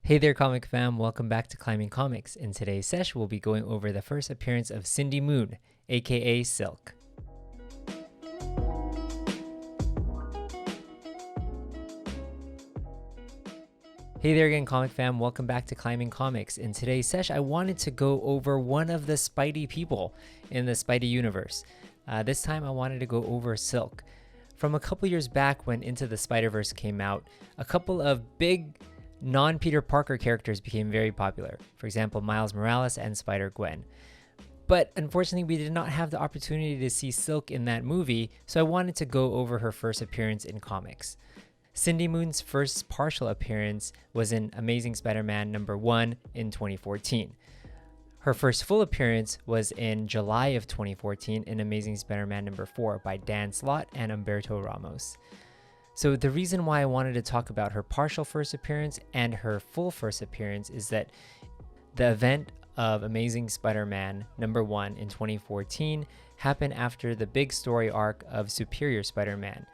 Hey there, comic fam. Welcome back to Climbing Comics. In today's session, we'll be going over the first appearance of Cindy Moon, aka Silk. Hey there again, comic fam. Welcome back to Climbing Comics. In today's session, I wanted to go over one of the Spidey people in the Spidey universe. This time, I wanted to go over Silk. From a couple years back when Into the Spider-Verse came out, a couple of big non-Peter Parker characters became very popular. For example, Miles Morales and Spider-Gwen. But unfortunately, we did not have the opportunity to see Silk in that movie, so I wanted to go over her first appearance in comics. Cindy Moon's first partial appearance was in Amazing Spider-Man #1 in 2014. Her first full appearance was in July of 2014 in Amazing Spider-Man #4 by Dan Slott and Humberto Ramos. So the reason why I wanted to talk about her partial first appearance and her full first appearance is that the event of Amazing Spider-Man #1 in 2014 happened after the big story arc of Superior Spider-Man.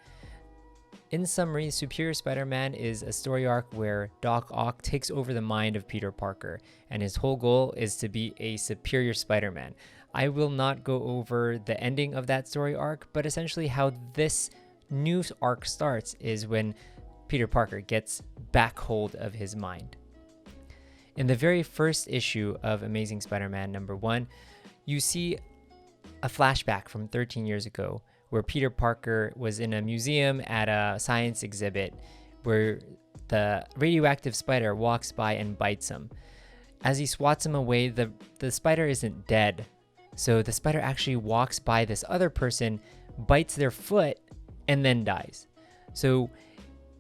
In summary, Superior Spider-Man is a story arc where Doc Ock takes over the mind of Peter Parker, and his whole goal is to be a superior Spider-Man. I will not go over the ending of that story arc, but essentially how this new arc starts is when Peter Parker gets back hold of his mind. In the very first issue of Amazing Spider-Man #1, you see a flashback from 13 years ago where Peter Parker was in a museum at a science exhibit where the radioactive spider walks by and bites him. As he swats him away, the spider isn't dead. So the spider actually walks by this other person, bites their foot, and then dies. So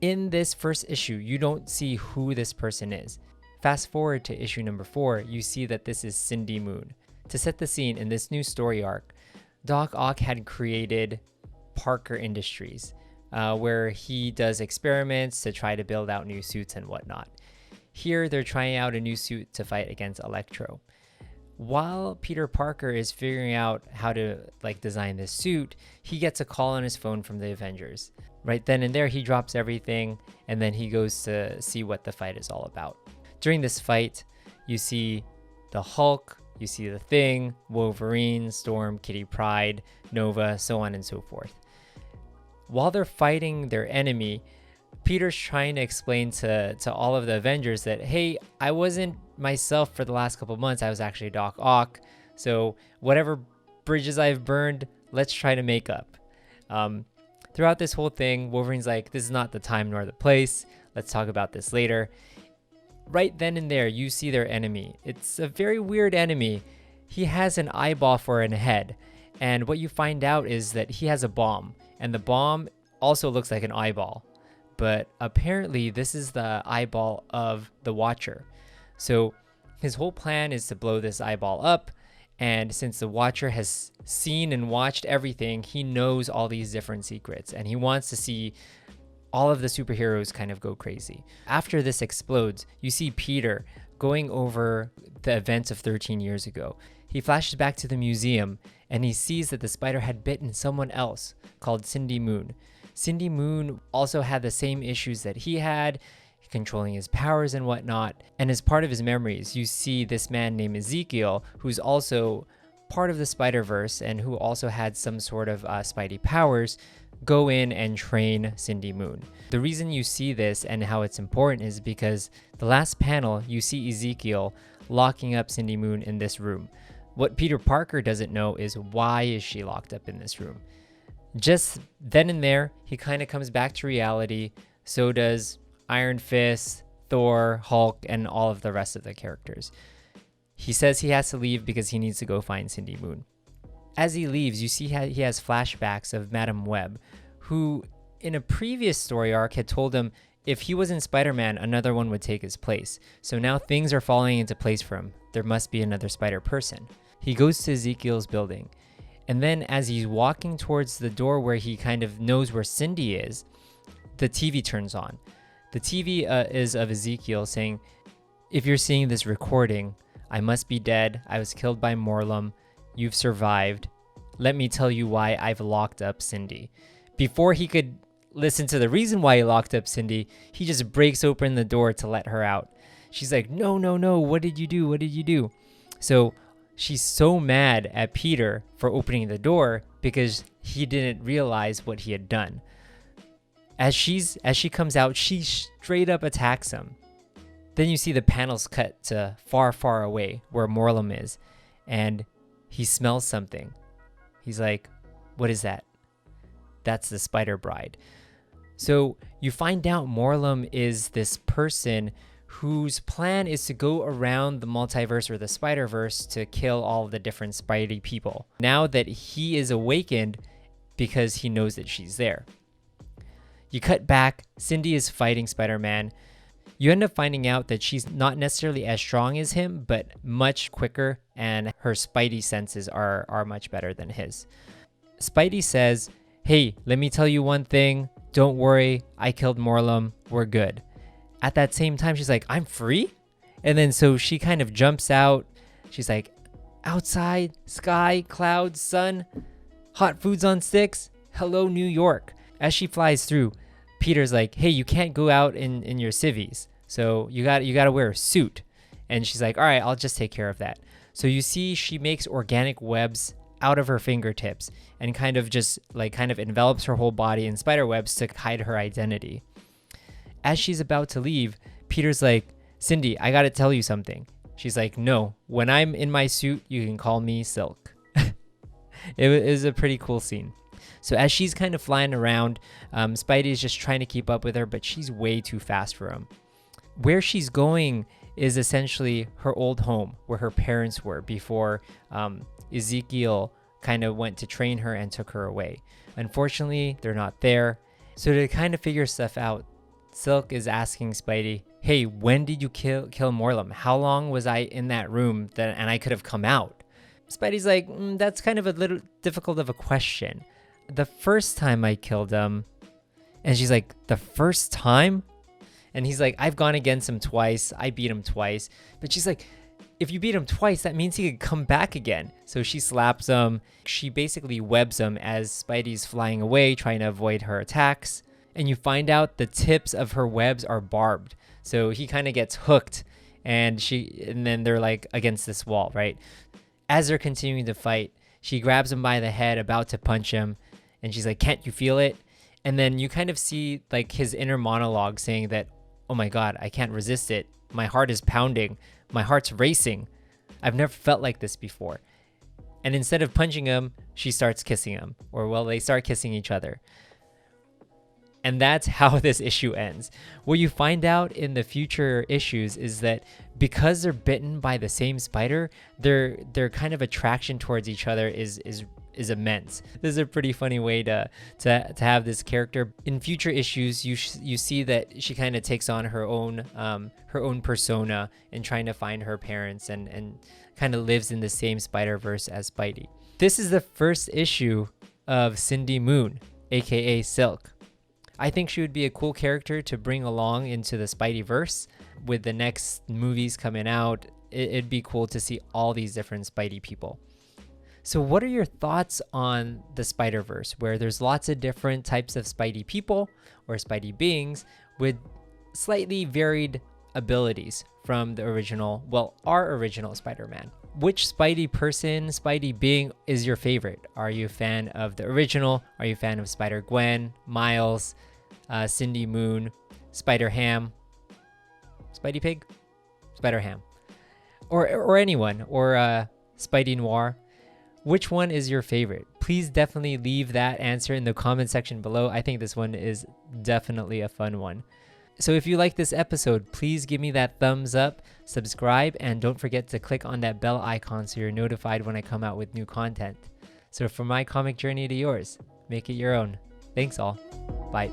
in this first issue, you don't see who this person is. Fast forward to issue #4, you see that this is Cindy Moon. To set the scene in this new story arc, Doc Ock had created Parker Industries, where he does experiments to try to build out new suits and whatnot. Here, they're trying out a new suit to fight against Electro. While Peter Parker is figuring out how to design this suit, he gets a call on his phone from the Avengers. Right then and there, he drops everything, and then he goes to see what the fight is all about. During this fight, you see the Hulk, you see the Thing, Wolverine, Storm, Kitty Pryde, Nova, so on and so forth. While they're fighting their enemy, Peter's trying to explain to all of the Avengers that, hey, I wasn't myself for the last couple months. I was actually Doc Ock. So whatever bridges I've burned, let's try to make up. Throughout this whole thing, Wolverine's like, this is not the time nor the place. Let's talk about this later. Right then and there, you see their enemy. It's a very weird enemy. He has an eyeball for a head. And what you find out is that he has a bomb. And the bomb also looks like an eyeball. But apparently, this is the eyeball of the Watcher. So his whole plan is to blow this eyeball up. And since the Watcher has seen and watched everything, he knows all these different secrets. And he wants to see all of the superheroes kind of go crazy. After this explodes, you see Peter going over the events of 13 years ago. He flashes back to the museum and he sees that the spider had bitten someone else called Cindy Moon. Cindy Moon also had the same issues that he had, controlling his powers and whatnot. And as part of his memories, you see this man named Ezekiel, who's also part of the Spider-Verse and who also had some sort of Spidey powers, go in and train Cindy Moon. The reason you see this and how it's important is because the last panel, you see Ezekiel locking up Cindy Moon in this room. What Peter Parker doesn't know is why is she locked up in this room. Just then and there, he kind of comes back to reality. So does Iron Fist, Thor, Hulk, and all of the rest of the characters. He says he has to leave because he needs to go find Cindy Moon. As he leaves, you see he has flashbacks of Madam Web, who in a previous story arc had told him if he was in Spider-Man, another one would take his place. So now things are falling into place for him. There must be another spider person. He goes to Ezekiel's building. And then as he's walking towards the door where he kind of knows where Cindy is, the TV turns on. The TV is of Ezekiel saying, if you're seeing this recording, I must be dead. I was killed by Morlum. You've survived. Let me tell you why I've locked up Cindy. Before he could listen to the reason why he locked up Cindy, he just breaks open the door to let her out. She's like, no, no, no, what did you do? What did you do? So she's so mad at Peter for opening the door because he didn't realize what he had done. As she comes out, she straight up attacks him. Then you see the panels cut to far, far away where Morlum is, and he smells something. He's like, what is that? That's the Spider Bride. So you find out Morlum is this person whose plan is to go around the multiverse or the Spider-Verse to kill all of the different Spidey people. Now that he is awakened because he knows that she's there. You cut back, Cindy is fighting Spider-Man. You end up finding out that she's not necessarily as strong as him, but much quicker, and her Spidey senses are much better than his. Spidey says, hey, let me tell you one thing. Don't worry, I killed Morlum. We're good. At that same time, she's like, I'm free? And then so she kind of jumps out. She's like, outside, sky, clouds, sun, hot foods on sticks. Hello, New York. As she flies through, Peter's like, hey, you can't go out in your civvies. So you got to wear a suit. And she's like, all right, I'll just take care of that. So you see she makes organic webs out of her fingertips and kind of envelops her whole body in spider webs to hide her identity. As she's about to leave, Peter's like, Cindy, I gotta tell you something. She's like, no, when I'm in my suit, you can call me Silk. It was a pretty cool scene. So as she's kind of flying around, Spidey's just trying to keep up with her, but she's way too fast for him. Where she's going is essentially her old home, where her parents were before Ezekiel kind of went to train her and took her away. Unfortunately, they're not there. So to kind of figure stuff out, Silk is asking Spidey, hey, when did you kill Morlum? How long was I in that room and I could have come out? Spidey's like, that's kind of a little difficult of a question. The first time I killed him. And she's like, the first time? And he's like, I've gone against him twice. I beat him twice. But she's like, if you beat him twice, that means he could come back again. So she slaps him. She basically webs him as Spidey's flying away, trying to avoid her attacks. And you find out the tips of her webs are barbed. So he kind of gets hooked and then they're like against this wall, right? As they're continuing to fight, she grabs him by the head, about to punch him. And she's like, can't you feel it? And then you kind of see like his inner monologue saying that, oh my God, I can't resist it. My heart is pounding. My heart's racing. I've never felt like this before. And instead of punching him, she starts kissing him. They start kissing each other. And that's how this issue ends. What you find out in the future issues is that because they're bitten by the same spider, their kind of attraction towards each other is immense. This is a pretty funny way to have this character. In future issues, you see that she kind of takes on her own persona in trying to find her parents and kind of lives in the same Spider-Verse as Spidey. This is the first issue of Cindy Moon, aka Silk. I think she would be a cool character to bring along into the Spideyverse. With the next movies coming out, it'd be cool to see all these different Spidey people. So what are your thoughts on the Spider-Verse, where there's lots of different types of Spidey people or Spidey beings with slightly varied abilities from the original, our original Spider-Man? Which Spidey person, Spidey being is your favorite? Are you a fan of the original? Are you a fan of Spider-Gwen, Miles, Cindy Moon, Spider-Ham, Spidey Pig, Spider-Ham, or anyone, or Spidey Noir? Which one is your favorite? Please definitely leave that answer in the comment section below. I think this one is definitely a fun one. So if you like this episode, please give me that thumbs up, subscribe, and don't forget to click on that bell icon so you're notified when I come out with new content. So from my comic journey to yours, make it your own. Thanks all. Bye.